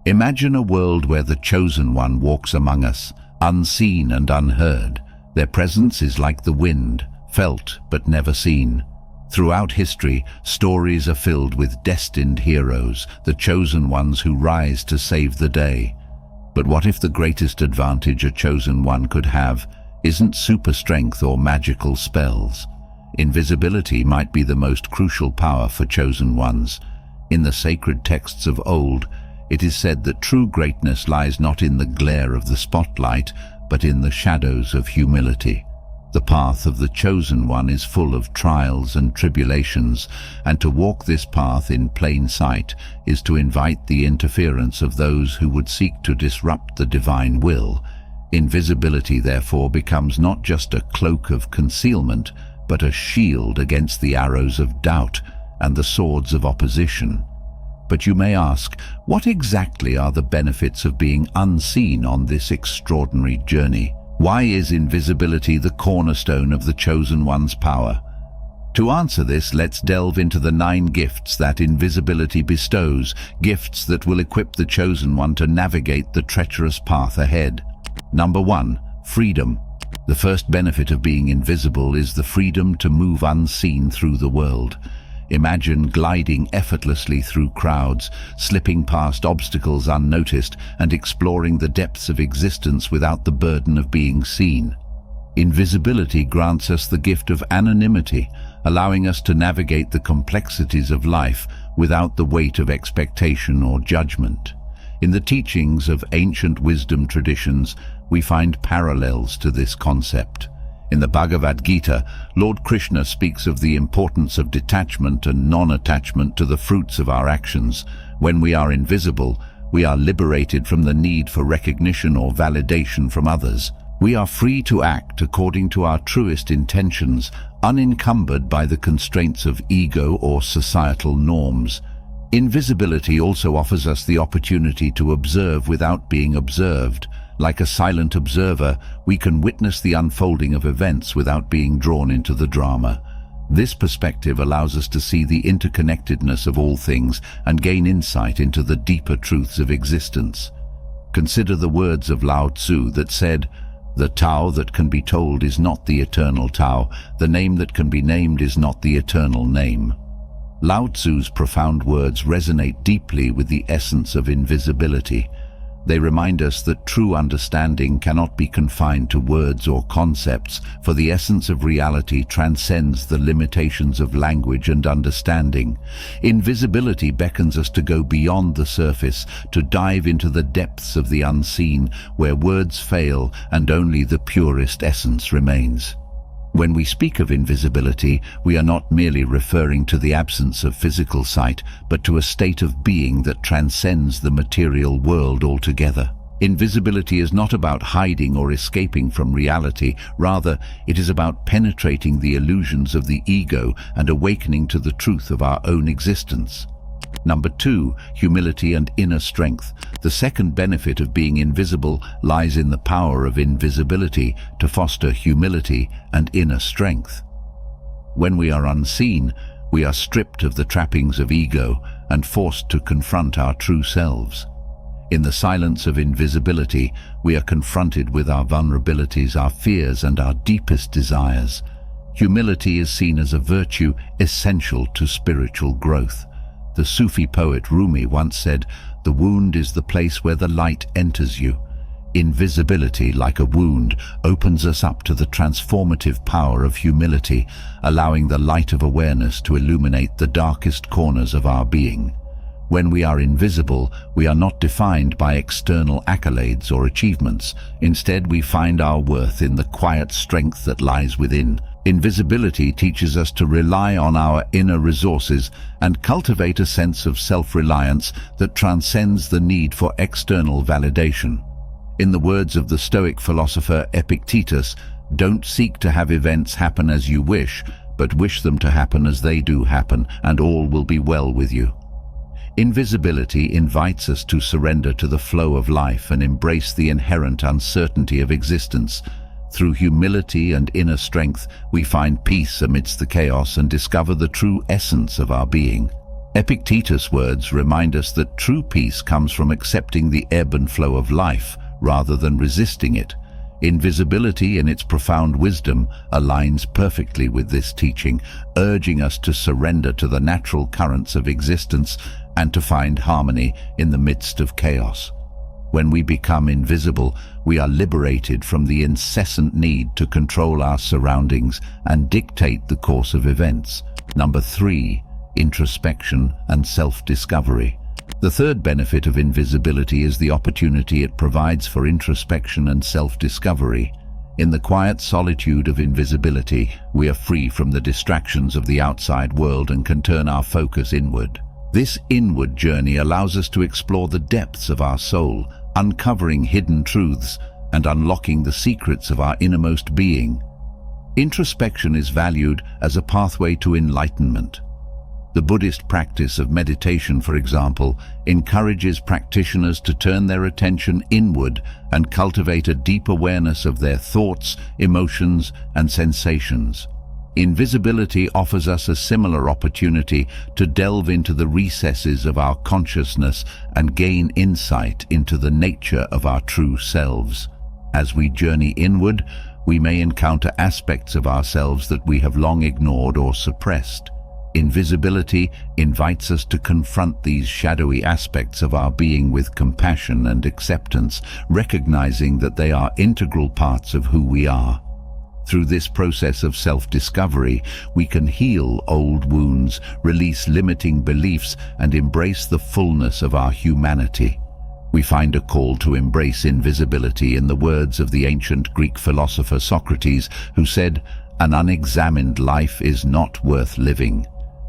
Imagine a world where the Chosen One walks among us, unseen and unheard. Their presence is like the wind, felt but never seen. Throughout history, stories are filled with destined heroes, the chosen ones who rise to save the day. But what if the greatest advantage a chosen one could have isn't super strength or magical spells? Invisibility might be the most crucial power for chosen ones. In the sacred texts of old, it is said that true greatness lies not in the glare of the spotlight, but in the shadows of humility. The path of the chosen one is full of trials and tribulations, and to walk this path in plain sight is to invite the interference of those who would seek to disrupt the divine will. Invisibility, therefore, becomes not just a cloak of concealment, but a shield against the arrows of doubt and the swords of opposition. But you may ask, what exactly are the benefits of being unseen on this extraordinary journey? Why is invisibility the cornerstone of the Chosen One's power? To answer this, let's delve into the 9 gifts that invisibility bestows, gifts that will equip the Chosen One to navigate the treacherous path ahead. Number 1. Freedom. The first benefit of being invisible is the freedom to move unseen through the world. Imagine gliding effortlessly through crowds, slipping past obstacles unnoticed, and exploring the depths of existence without the burden of being seen. Invisibility grants us the gift of anonymity, allowing us to navigate the complexities of life without the weight of expectation or judgment. In the teachings of ancient wisdom traditions, we find parallels to this concept. In the Bhagavad Gita, Lord Krishna speaks of the importance of detachment and non-attachment to the fruits of our actions. When we are invisible, we are liberated from the need for recognition or validation from others. We are free to act according to our truest intentions, unencumbered by the constraints of ego or societal norms. Invisibility also offers us the opportunity to observe without being observed. Like a silent observer, we can witness the unfolding of events without being drawn into the drama. This perspective allows us to see the interconnectedness of all things and gain insight into the deeper truths of existence. Consider the words of Lao Tzu that said, "The Tao that can be told is not the eternal Tao, the name that can be named is not the eternal name." Lao Tzu's profound words resonate deeply with the essence of invisibility. They remind us that true understanding cannot be confined to words or concepts, for the essence of reality transcends the limitations of language and understanding. Invisibility beckons us to go beyond the surface, to dive into the depths of the unseen, where words fail and only the purest essence remains. When we speak of invisibility, we are not merely referring to the absence of physical sight, but to a state of being that transcends the material world altogether. Invisibility is not about hiding or escaping from reality. Rather, it is about penetrating the illusions of the ego and awakening to the truth of our own existence. Number 2, humility and inner strength. The second benefit of being invisible lies in the power of invisibility to foster humility and inner strength. When we are unseen, we are stripped of the trappings of ego and forced to confront our true selves. In the silence of invisibility, we are confronted with our vulnerabilities, our fears, and our deepest desires. Humility is seen as a virtue essential to spiritual growth. The Sufi poet Rumi once said, "The wound is the place where the light enters you." Invisibility, like a wound, opens us up to the transformative power of humility, allowing the light of awareness to illuminate the darkest corners of our being. When we are invisible, we are not defined by external accolades or achievements. Instead, we find our worth in the quiet strength that lies within. Invisibility teaches us to rely on our inner resources and cultivate a sense of self-reliance that transcends the need for external validation. In the words of the Stoic philosopher Epictetus, "Don't seek to have events happen as you wish, but wish them to happen as they do happen, and all will be well with you." Invisibility invites us to surrender to the flow of life and embrace the inherent uncertainty of existence. Through humility and inner strength, we find peace amidst the chaos and discover the true essence of our being. Epictetus' words remind us that true peace comes from accepting the ebb and flow of life rather than resisting it. Invisibility, in its profound wisdom, aligns perfectly with this teaching, urging us to surrender to the natural currents of existence and to find harmony in the midst of chaos. When we become invisible, we are liberated from the incessant need to control our surroundings and dictate the course of events. Number 3. Introspection and self-discovery. The third benefit of invisibility is the opportunity it provides for introspection and self-discovery. In the quiet solitude of invisibility, we are free from the distractions of the outside world and can turn our focus inward. This inward journey allows us to explore the depths of our soul, uncovering hidden truths and unlocking the secrets of our innermost being. Introspection is valued as a pathway to enlightenment. The Buddhist practice of meditation, for example, encourages practitioners to turn their attention inward and cultivate a deep awareness of their thoughts, emotions, and sensations. Invisibility offers us a similar opportunity to delve into the recesses of our consciousness and gain insight into the nature of our true selves. As we journey inward, we may encounter aspects of ourselves that we have long ignored or suppressed. Invisibility invites us to confront these shadowy aspects of our being with compassion and acceptance, recognizing that they are integral parts of who we are. Through this process of self-discovery, we can heal old wounds, release limiting beliefs, and embrace the fullness of our humanity. We find a call to embrace invisibility in the words of the ancient Greek philosopher Socrates, who said, "An unexamined life is not worth living."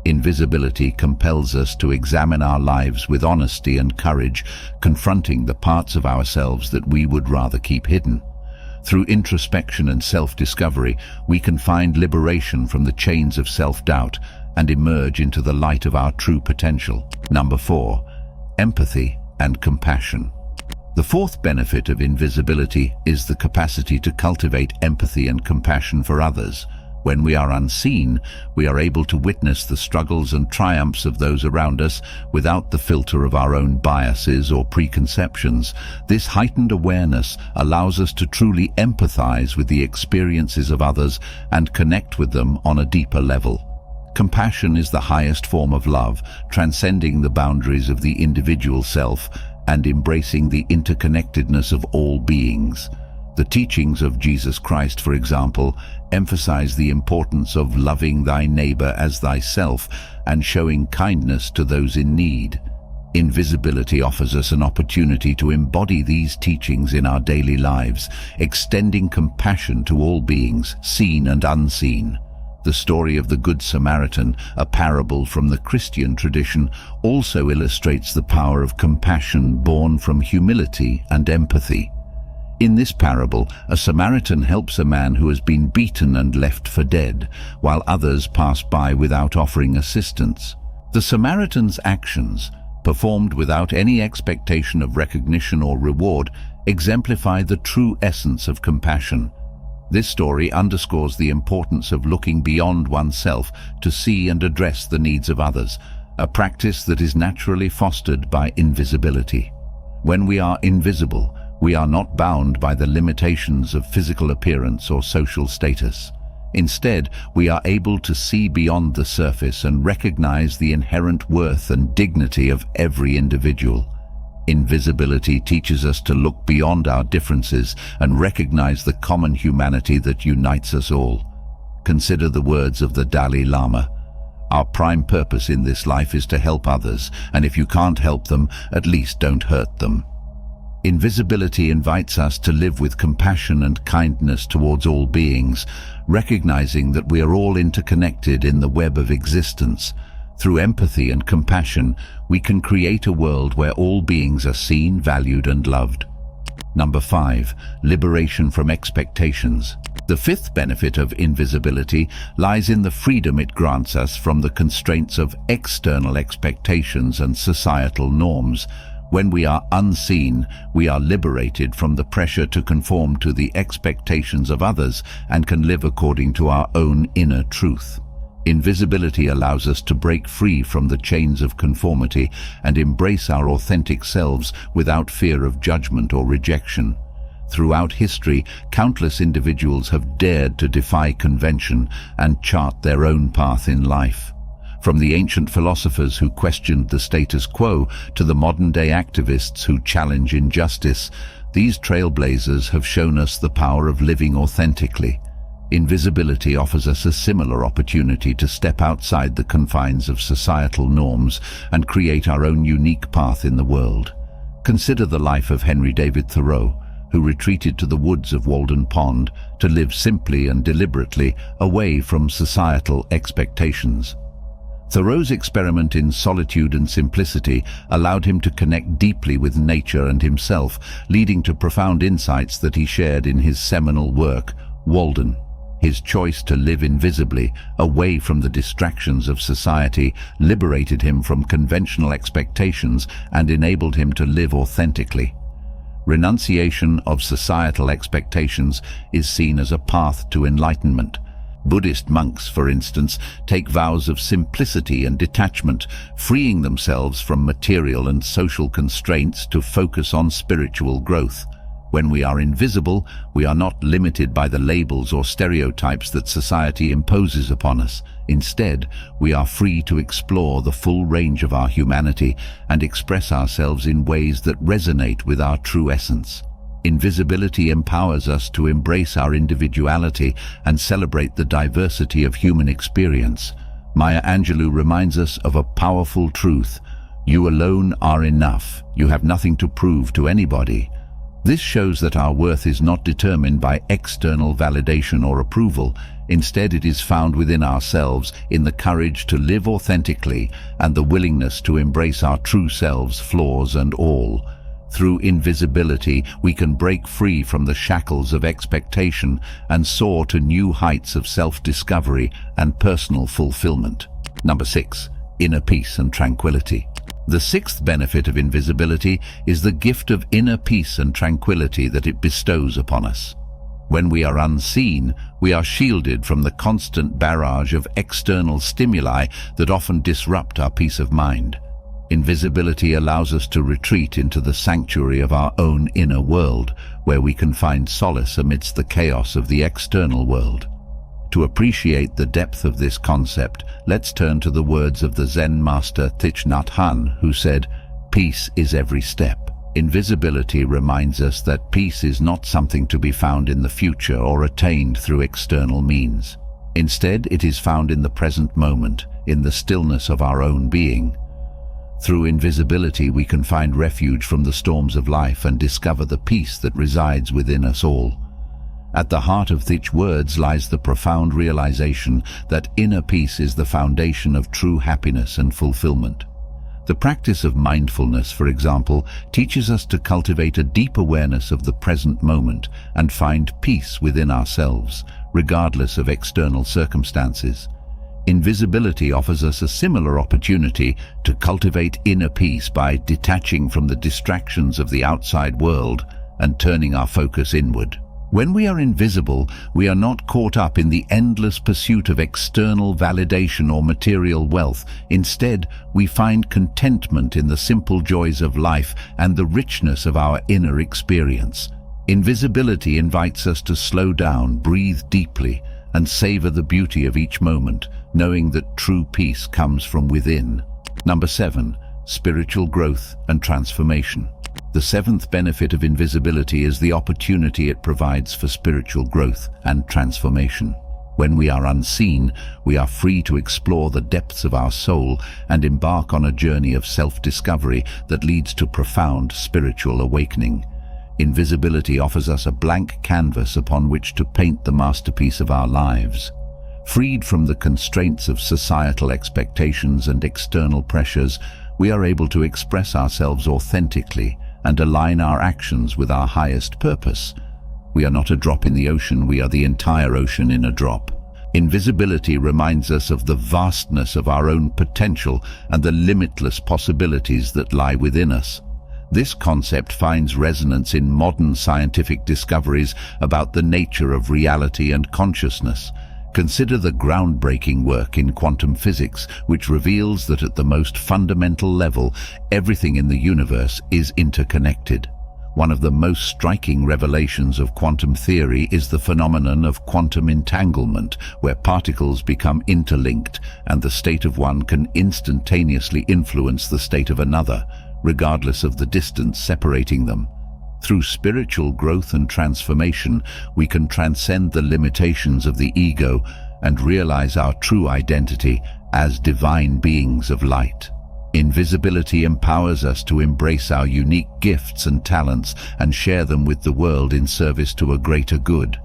Invisibility compels us to examine our lives with honesty and courage, confronting the parts of ourselves that we would rather keep hidden. Through introspection and self-discovery, we can find liberation from the chains of self-doubt and emerge into the light of our true potential. Number 4. Empathy and compassion. The fourth benefit of invisibility is the capacity to cultivate empathy and compassion for others. When we are unseen, we are able to witness the struggles and triumphs of those around us without the filter of our own biases or preconceptions. This heightened awareness allows us to truly empathize with the experiences of others and connect with them on a deeper level. Compassion is the highest form of love, transcending the boundaries of the individual self and embracing the interconnectedness of all beings. The teachings of Jesus Christ, for example, emphasize the importance of loving thy neighbor as thyself and showing kindness to those in need. Invisibility offers us an opportunity to embody these teachings in our daily lives, extending compassion to all beings, seen and unseen. The story of the Good Samaritan, a parable from the Christian tradition, also illustrates the power of compassion born from humility and empathy. In this parable, a Samaritan helps a man who has been beaten and left for dead, while others pass by without offering assistance. The Samaritan's actions, performed without any expectation of recognition or reward, exemplify the true essence of compassion. This story underscores the importance of looking beyond oneself to see and address the needs of others, a practice that is naturally fostered by invisibility. When we are invisible, we are not bound by the limitations of physical appearance or social status. Instead, we are able to see beyond the surface and recognize the inherent worth and dignity of every individual. Invisibility teaches us to look beyond our differences and recognize the common humanity that unites us all. Consider the words of the Dalai Lama. Our prime purpose in this life is to help others, and if you can't help them, at least don't hurt them. Invisibility invites us to live with compassion and kindness towards all beings, recognizing that we are all interconnected in the web of existence. Through empathy and compassion, we can create a world where all beings are seen, valued, and loved. Number 5. Liberation from expectations. The fifth benefit of invisibility lies in the freedom it grants us from the constraints of external expectations and societal norms. When we are unseen, we are liberated from the pressure to conform to the expectations of others and can live according to our own inner truth. Invisibility allows us to break free from the chains of conformity and embrace our authentic selves without fear of judgment or rejection. Throughout history, countless individuals have dared to defy convention and chart their own path in life. From the ancient philosophers who questioned the status quo to the modern-day activists who challenge injustice, these trailblazers have shown us the power of living authentically. Invisibility offers us a similar opportunity to step outside the confines of societal norms and create our own unique path in the world. Consider the life of Henry David Thoreau, who retreated to the woods of Walden Pond to live simply and deliberately away from societal expectations. Thoreau's experiment in solitude and simplicity allowed him to connect deeply with nature and himself, leading to profound insights that he shared in his seminal work, Walden. His choice to live invisibly, away from the distractions of society, liberated him from conventional expectations and enabled him to live authentically. Renunciation of societal expectations is seen as a path to enlightenment. Buddhist monks, for instance, take vows of simplicity and detachment, freeing themselves from material and social constraints to focus on spiritual growth. When we are invisible, we are not limited by the labels or stereotypes that society imposes upon us. Instead, we are free to explore the full range of our humanity and express ourselves in ways that resonate with our true essence. Invisibility empowers us to embrace our individuality and celebrate the diversity of human experience. Maya Angelou reminds us of a powerful truth: you alone are enough. You have nothing to prove to anybody. This shows that our worth is not determined by external validation or approval. Instead, it is found within ourselves, in the courage to live authentically and the willingness to embrace our true selves, flaws and all. Through invisibility, we can break free from the shackles of expectation and soar to new heights of self-discovery and personal fulfillment. Number 6. Inner peace and tranquility. The sixth benefit of invisibility is the gift of inner peace and tranquility that it bestows upon us. When we are unseen, we are shielded from the constant barrage of external stimuli that often disrupt our peace of mind. Invisibility allows us to retreat into the sanctuary of our own inner world, where we can find solace amidst the chaos of the external world. To appreciate the depth of this concept, let's turn to the words of the Zen master Thich Nhat Hanh, who said, "Peace is every step." Invisibility reminds us that peace is not something to be found in the future or attained through external means. Instead, it is found in the present moment, in the stillness of our own being. Through invisibility, we can find refuge from the storms of life and discover the peace that resides within us all. At the heart of Thich's words lies the profound realization that inner peace is the foundation of true happiness and fulfillment. The practice of mindfulness, for example, teaches us to cultivate a deep awareness of the present moment and find peace within ourselves, regardless of external circumstances. Invisibility offers us a similar opportunity to cultivate inner peace by detaching from the distractions of the outside world and turning our focus inward. When we are invisible, we are not caught up in the endless pursuit of external validation or material wealth. Instead, we find contentment in the simple joys of life and the richness of our inner experience. Invisibility invites us to slow down, breathe deeply, and savor the beauty of each moment, knowing that true peace comes from within. Number 7. Spiritual growth and transformation. The seventh benefit of invisibility is the opportunity it provides for spiritual growth and transformation. When we are unseen, we are free to explore the depths of our soul and embark on a journey of self-discovery that leads to profound spiritual awakening. Invisibility offers us a blank canvas upon which to paint the masterpiece of our lives. Freed from the constraints of societal expectations and external pressures, we are able to express ourselves authentically and align our actions with our highest purpose. We are not a drop in the ocean, we are the entire ocean in a drop. Invisibility reminds us of the vastness of our own potential and the limitless possibilities that lie within us. This concept finds resonance in modern scientific discoveries about the nature of reality and consciousness. Consider the groundbreaking work in quantum physics, which reveals that at the most fundamental level, everything in the universe is interconnected. One of the most striking revelations of quantum theory is the phenomenon of quantum entanglement, where particles become interlinked and the state of one can instantaneously influence the state of another, regardless of the distance separating them. Through spiritual growth and transformation, we can transcend the limitations of the ego and realize our true identity as divine beings of light. Invisibility empowers us to embrace our unique gifts and talents and share them with the world in service to a greater good.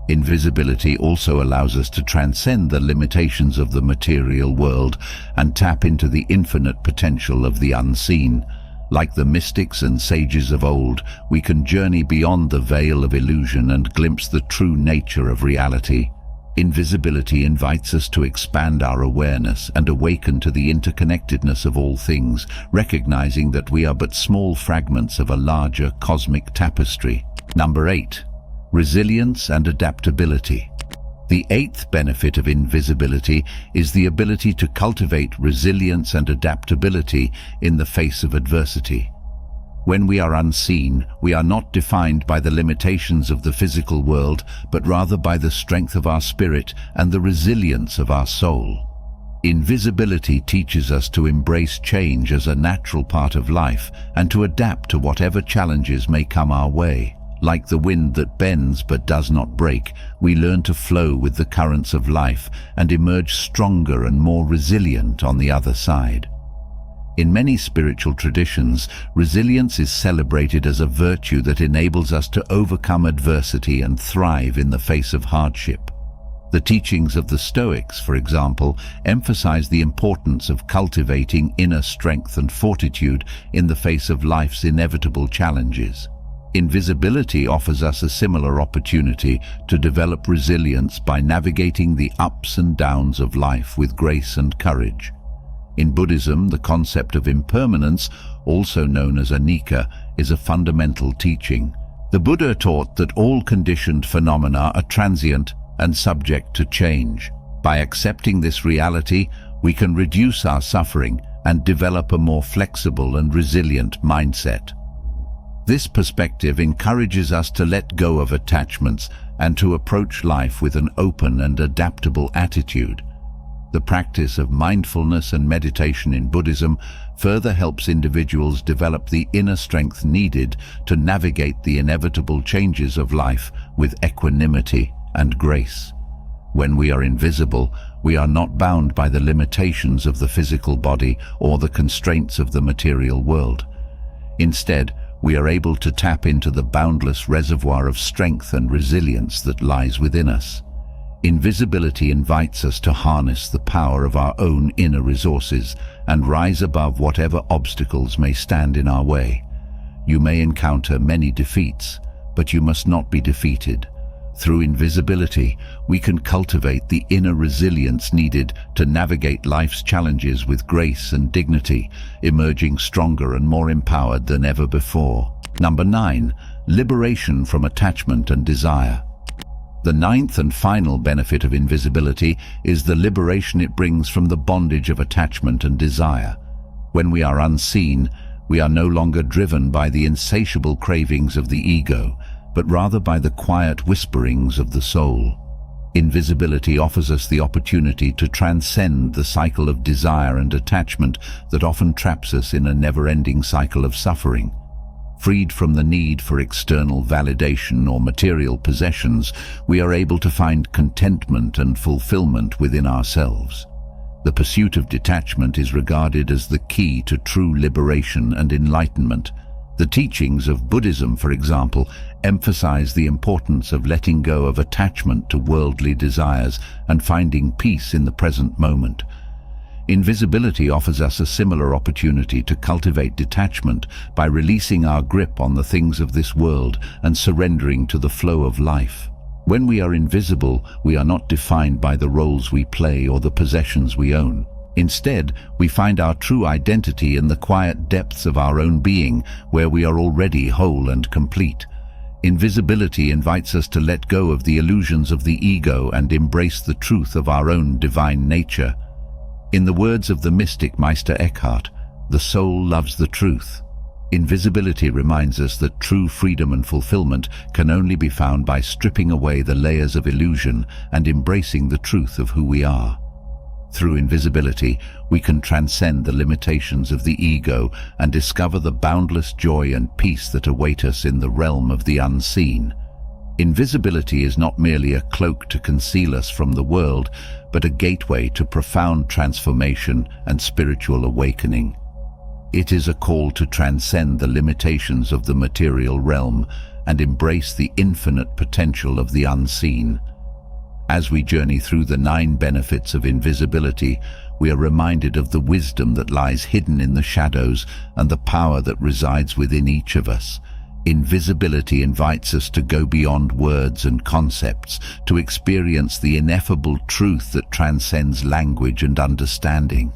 Invisibility also allows us to transcend the limitations of the material world and tap into the infinite potential of the unseen. Like the mystics and sages of old, we can journey beyond the veil of illusion and glimpse the true nature of reality. Invisibility invites us to expand our awareness and awaken to the interconnectedness of all things, recognizing that we are but small fragments of a larger cosmic tapestry. Number 8. Resilience and adaptability. The eighth benefit of invisibility is the ability to cultivate resilience and adaptability in the face of adversity. When we are unseen, we are not defined by the limitations of the physical world, but rather by the strength of our spirit and the resilience of our soul. Invisibility teaches us to embrace change as a natural part of life and to adapt to whatever challenges may come our way. Like the wind that bends but does not break, we learn to flow with the currents of life and emerge stronger and more resilient on the other side. In many spiritual traditions, resilience is celebrated as a virtue that enables us to overcome adversity and thrive in the face of hardship. The teachings of the Stoics, for example, emphasize the importance of cultivating inner strength and fortitude in the face of life's inevitable challenges. Invisibility offers us a similar opportunity to develop resilience by navigating the ups and downs of life with grace and courage. In Buddhism, the concept of impermanence, also known as anicca, is a fundamental teaching. The Buddha taught that all conditioned phenomena are transient and subject to change. By accepting this reality, we can reduce our suffering and develop a more flexible and resilient mindset. This perspective encourages us to let go of attachments and to approach life with an open and adaptable attitude. The practice of mindfulness and meditation in Buddhism further helps individuals develop the inner strength needed to navigate the inevitable changes of life with equanimity and grace. When we are invisible, we are not bound by the limitations of the physical body or the constraints of the material world. Instead, we are able to tap into the boundless reservoir of strength and resilience that lies within us. Invisibility invites us to harness the power of our own inner resources and rise above whatever obstacles may stand in our way. You may encounter many defeats, but you must not be defeated. Through invisibility, we can cultivate the inner resilience needed to navigate life's challenges with grace and dignity, emerging stronger and more empowered than ever before. Number 9. Liberation from attachment and desire. The ninth and final benefit of invisibility is the liberation it brings from the bondage of attachment and desire. When we are unseen, we are no longer driven by the insatiable cravings of the ego, but rather by the quiet whisperings of the soul. Invisibility offers us the opportunity to transcend the cycle of desire and attachment that often traps us in a never-ending cycle of suffering. Freed from the need for external validation or material possessions, we are able to find contentment and fulfillment within ourselves. The pursuit of detachment is regarded as the key to true liberation and enlightenment. The teachings of Buddhism, for example, emphasize the importance of letting go of attachment to worldly desires and finding peace in the present moment. Invisibility offers us a similar opportunity to cultivate detachment by releasing our grip on the things of this world and surrendering to the flow of life. When we are invisible, we are not defined by the roles we play or the possessions we own. Instead, we find our true identity in the quiet depths of our own being, where we are already whole and complete. Invisibility invites us to let go of the illusions of the ego and embrace the truth of our own divine nature. In the words of the mystic Meister Eckhart, "The soul loves the truth." Invisibility reminds us that true freedom and fulfillment can only be found by stripping away the layers of illusion and embracing the truth of who we are. Through invisibility, we can transcend the limitations of the ego and discover the boundless joy and peace that await us in the realm of the unseen. Invisibility is not merely a cloak to conceal us from the world, but a gateway to profound transformation and spiritual awakening. It is a call to transcend the limitations of the material realm and embrace the infinite potential of the unseen. As we journey through the 9 benefits of invisibility, we are reminded of the wisdom that lies hidden in the shadows and the power that resides within each of us. Invisibility invites us to go beyond words and concepts, to experience the ineffable truth that transcends language and understanding.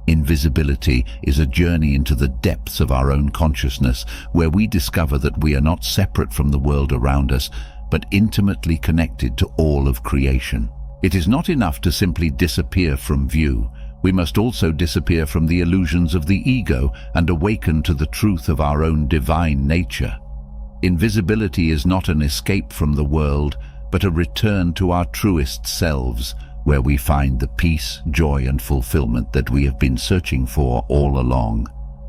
Invisibility is a journey into the depths of our own consciousness, where we discover that we are not separate from the world around us, but intimately connected to all of creation. It is not enough to simply disappear from view. We must also disappear from the illusions of the ego and awaken to the truth of our own divine nature. Invisibility is not an escape from the world, but a return to our truest selves, where we find the peace, joy, and fulfillment that we have been searching for all along.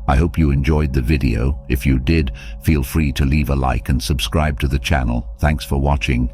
I hope you enjoyed the video. If you did, feel free to leave a like and subscribe to the channel. Thanks for watching.